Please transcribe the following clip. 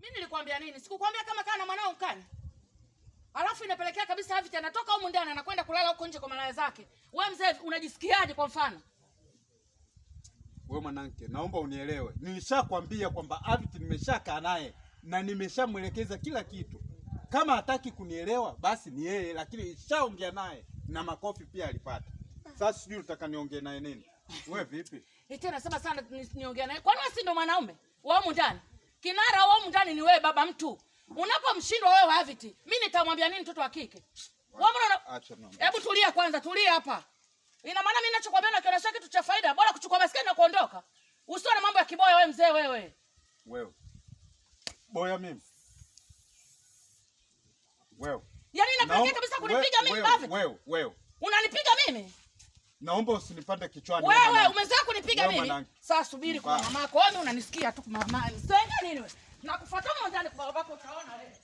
Mimi nilikwambia nini? Sikukwambia kama kana mwanao ukani. Alafu inapelekea kabisa Haviti anatoka huko ndani anakwenda kulala huko nje kwa malaya zake. Wewe mzee unajisikiaje kwa mfano? Wewe mwanangu, naomba unielewe. Nilishakwambia kwamba Haviti nimeshakaa naye na nimeshamwelekeza kila kitu. Kama hataki kunielewa basi ni yeye, lakini nishaongea naye na makofi pia alipata. Sasa sijui utaka niongee naye nini? Wewe vipi? Tena nasema sana niongea naye. Kwani wewe si ndo mwanaume? Wao ndani. Kinara wao ndani ni wewe baba mtu. Unapomshindwa wewe Haviti, mimi nitamwambia nini mtoto wa kike? Wewe mbona acha mama. Hebu tulia kwanza, tulia hapa. Ina maana mimi ninachokwambia na kiona kitu cha faida, bora kuchukua maskini na kuondoka. Usione mambo ya kiboya wewe mzee wewe. Wewe. Boya mimi. Wewe. Yaani inapelekea kabisa kunipiga mimi Haviti. Wewe. Unanipiga mimi? Naomba usinipande kichwani. Wewe umezoea kunipiga mimi. Sasa subiri kwa mamako. Wewe unanisikia tu mama. Sasa nini wewe? Nakufuata ndani kwa babako utaona wewe.